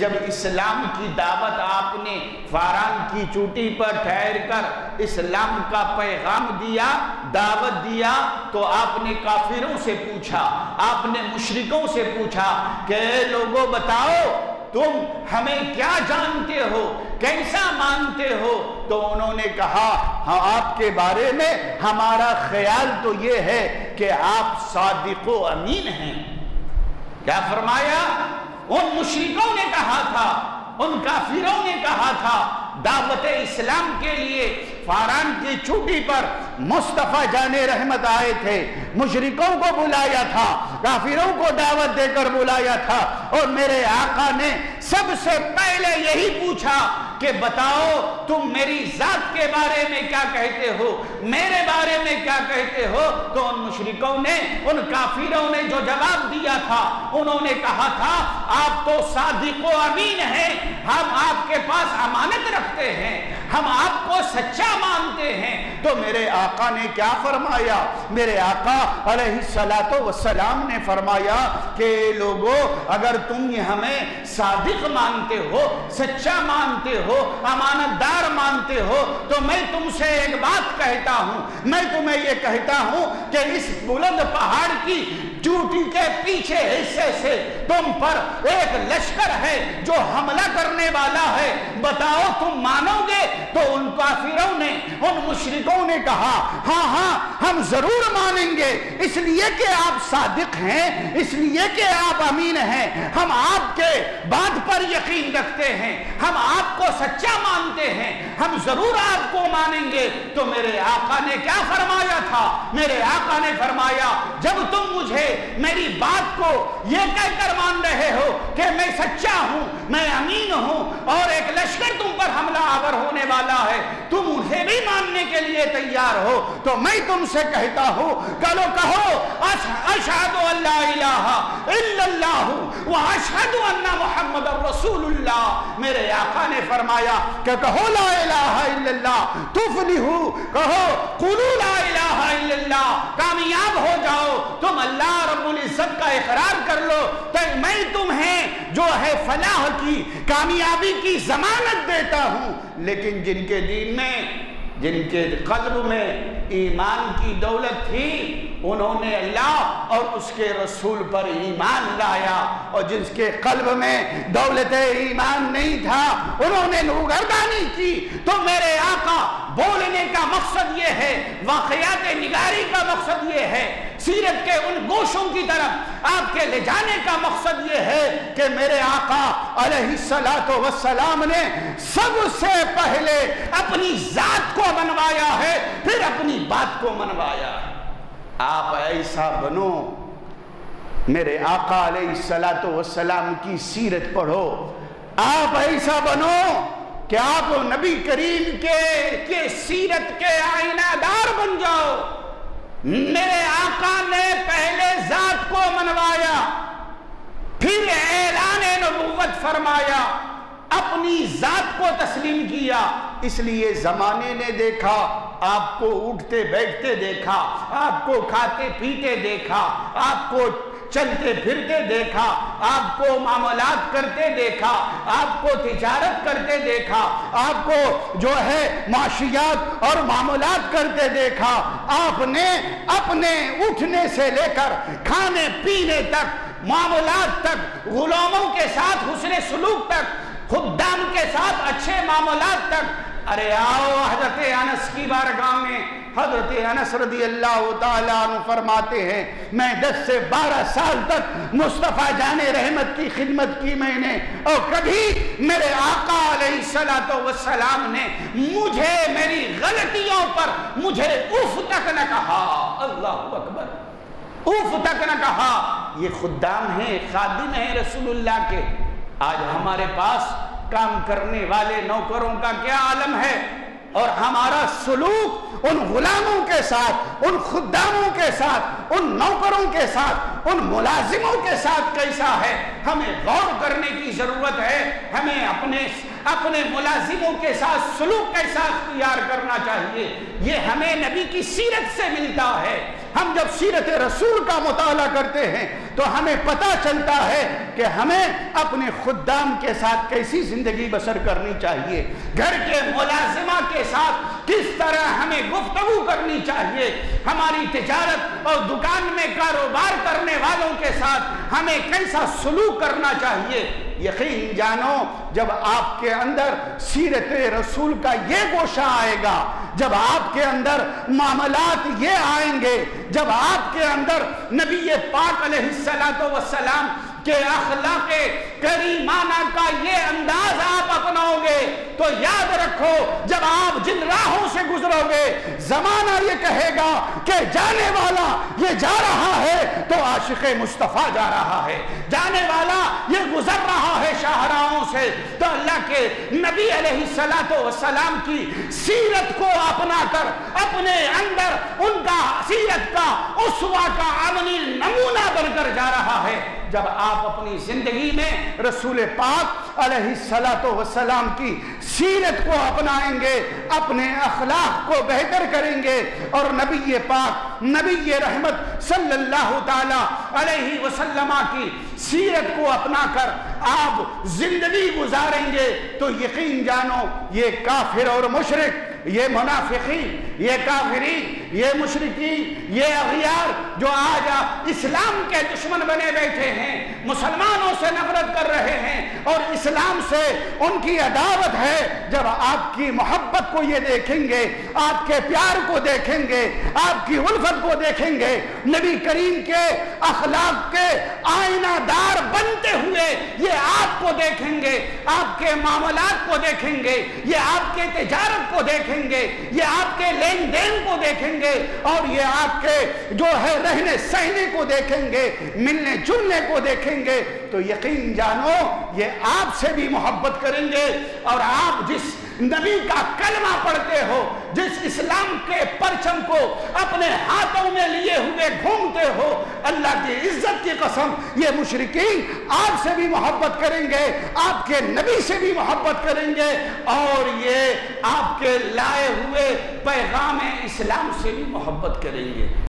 جب اسلام کی دعوت آپ نے فاران کی چوٹی پر ٹھہر کر اسلام کا پیغام دیا، دعوت دیا، تو آپ نے کافروں سے پوچھا، آپ نے مشرکوں سے پوچھا کہ اے لوگوں بتاؤ تم ہمیں کیا جانتے ہو، کیسا مانتے ہو؟ تو انہوں نے کہا ہاں آپ کے بارے میں ہمارا خیال تو یہ ہے کہ آپ صادق و امین ہیں۔ کیا فرمایا؟ ان مشرکوں نے کہا تھا، ان کافروں نے کہا تھا، دعوت اسلام کے لیے فاران کی چوٹی پر مصطفیٰ جان رحمت آئے تھے، مشرکوں کو بلایا تھا، کافروں کو دعوت دے کر بلایا تھا، اور میرے آقا نے سب سے پہلے یہی پوچھا کہ بتاؤ تم میری ذات کے بارے میں کیا کہتے ہو، میرے بارے میں کیا کہتے ہو؟ تو ان مشرکوں نے، ان کافروں نے جو جواب دیا تھا، انہوں نے کہا تھا آپ تو صادق و امین ہیں، ہم آپ کے پاس امانت رکھتے ہیں، ہم آپ کو سچا مانتے ہیں۔ تو میرے آقا نے کیا فرمایا؟ میرے آقا علیہ السلام نے فرمایا کہ لوگو اگر تم ہمیں صادق مانتے ہو، سچا مانتے ہو، امانت دار مانتے ہو، تو میں تم سے ایک بات کہتا ہوں، میں تمہیں یہ کہتا ہوں کہ اس بلند پہاڑ کی چوٹی کے پیچھے حصے سے تم پر ایک لشکر ہے جو حملہ کرنے والا ہے، بتاؤ تم مانو گے؟ تو ان کافروں نے، ان مشرکوں نے کہا ہاں ہاں ہم ضرور مانیں گے، اس لیے کہ آپ صادق ہیں، اس لیے کہ آپ امین ہیں، ہم آپ کے بات پر یقین رکھتے ہیں، ہم آپ کو سچا مانتے ہیں، ہم ضرور آپ کو مانیں گے۔ تو میرے آقا نے کیا فرمایا تھا؟ میرے آقا نے فرمایا جب تم مجھے میری بات کو یہ کہہ کر مان رہے ہو کہ میں سچا ہوں، میں امین ہوں، اور ایک لشکر تم پر حملہ آور ہونے والا ہے، تم اسے بھی ماننے کے لیے تیار ہو، تو میں تم سے کہتا ہوں کہو اشہد ان لا الہ الا اللہ واشہد ان محمد رسول اللہ۔ میرے آقا نے فرمایا کہ کہو لا الہ الا اللہ تفلحوا، کہو قولوا لا الہ الا اللہ، کامیاب ہو جاؤ، تم اللہ رب العزت کا اقرار کر لو تو میں تمہیں جو ہے فلاح کی، کامیابی کی ضمانت دیتا ہوں۔ لیکن جن کے دین میں، جن کے قلب میں ایمان کی دولت تھی، انہوں نے اللہ اور اس کے رسول پر ایمان لایا، اور جس کے قلب میں دولت ایمان نہیں تھا انہوں نے روگردانی کی۔ تو میرے آقا بولنے کا مقصد یہ ہے، واقعات نگاری کا مقصد یہ ہے، سیرت کے ان گوشوں کی طرف آپ کے لے جانے کا مقصد یہ ہے کہ میرے آقا علیہ السلام نے سب سے پہلے اپنی ذات کو منوایا ہے، پھر اپنی بات کو منوایا ہے۔ آپ ایسا بنو، میرے آقا علیہ السلام کی سیرت پڑھو، آپ ایسا بنو کہ آپ نبی کریم کے سیرت کے آئینہ دار بن جاؤ۔ میرے آقا نے پہلے ذات کو منوایا، پھر اعلان نبوت فرمایا، اپنی ذات کو تسلیم کیا۔ اس لیے زمانے نے دیکھا، آپ کو اٹھتے بیٹھتے دیکھا، آپ کو کھاتے پیتے دیکھا، آپ کو چلتے پھرتے دیکھا، آپ کو معاملات کرتے دیکھا، آپ کو تجارت کرتے دیکھا، آپ کو جو ہے معاشیات اور معاملات کرتے دیکھا۔ آپ نے اپنے اٹھنے سے لے کر کھانے پینے تک، معاملات تک، غلاموں کے ساتھ حسن سلوک تک، خدام کے ساتھ اچھے معاملات تک، ارے آؤ حضرت انس کی بارگاہ میں، حضرت انس رضی اللہ تعالیٰ عنہ فرماتے ہیں میں 10 سے 12 سال تک مصطفیٰ جان رحمت کی خدمت کی میں نے، اور کبھی میرے آقا علیہ السلام نے مجھے میری غلطیوں پر مجھے اف تک نہ کہا۔ اللہ اکبر، اف تک نہ کہا۔ یہ خدام ہیں، خادم ہیں رسول اللہ کے۔ آج ہمارے پاس کام کرنے والے نوکروں کا کیا عالم ہے، اور ہمارا سلوک ان غلاموں کے ساتھ، ان خداموں کے ساتھ، ان نوکروں کے ساتھ، ان ملازموں کے ساتھ کیسا ہے؟ ہمیں غور کرنے کی ضرورت ہے۔ ہمیں اپنے ملازموں کے ساتھ سلوک کیسا اختیار کرنا چاہیے، یہ ہمیں نبی کی سیرت سے ملتا ہے۔ ہم جب سیرت رسول کا مطالعہ کرتے ہیں تو ہمیں پتہ چلتا ہے کہ ہمیں اپنے خدام کے ساتھ کیسی زندگی بسر کرنی چاہیے، گھر کے ملازمہ کے ساتھ کس طرح ہمیں گفتگو کرنی چاہیے، ہماری تجارت اور دکان میں کاروبار کرنے والوں کے ساتھ ہمیں کیسا سلوک کرنا چاہیے۔ یقین جانو جب آپ کے اندر سیرت رسول کا یہ گوشہ آئے گا، جب آپ کے اندر معاملات یہ آئیں گے، جب آپ کے اندر نبی پاک علیہ السلام کہ اخلاق کریمانہ کا یہ انداز آپ اپناؤ گے تو یاد رکھو جب آپ جن راہوں سے گزرو گے زمانہ یہ کہے گا کہ جانے والا یہ جا رہا ہے تو عاشق مصطفیٰ جا رہا ہے، جانے والا یہ گزر رہا ہے شاہراہوں سے تو اللہ کے نبی علیہ السلام کی سیرت کو اپنا کر اپنے اندر ان کا سیرت کا اسوہ کا عملی نمونہ بن کر جا رہا ہے۔ جب آپ اپنی زندگی میں رسول پاک علیہ السلام کی سیرت کو اپنائیں گے، اپنے اخلاق کو بہتر کریں گے اور نبی پاک نبی رحمت صلی اللہ تعالی علیہ وسلم کی سیرت کو اپنا کر آپ زندگی گزاریں گے تو یقین جانو یہ کافر اور مشرک، یہ منافقین، یہ کافرین، یہ مشرکین، یہ اغیار جو آج اسلام کے دشمن بنے بیٹھے ہیں، مسلمانوں سے نفرت کر رہے ہیں اور اسلام سے ان کی عداوت ہے، جب آپ کی محبت کو یہ دیکھیں گے، آپ کے پیار کو دیکھیں گے، آپ کی الفت کو دیکھیں گے، نبی کریم کے اخلاق کے آئینہ دار بنتے ہوئے یہ آپ کو دیکھیں گے، آپ کے معاملات کو دیکھیں گے، یہ آپ کے تجارت کو دیکھیں گے، یہ آپ کے لین دین کو دیکھیں گے اور یہ آپ کے جو ہے رہنے سہنے کو دیکھیں گے، ملنے جلنے کو دیکھیں گے تو یقین جانو یہ آپ سے بھی محبت کریں گے اور آپ جس نبی کا کلمہ پڑھتے ہو، جس اسلام کے پرچم کو اپنے ہاتھوں میں لیے ہوئے گھومتے ہو، اللہ کی عزت کی قسم یہ مشرکین آپ سے بھی محبت کریں گے، آپ کے نبی سے بھی محبت کریں گے اور یہ آپ کے لائے ہوئے پیغام اسلام سے بھی محبت کریں گے۔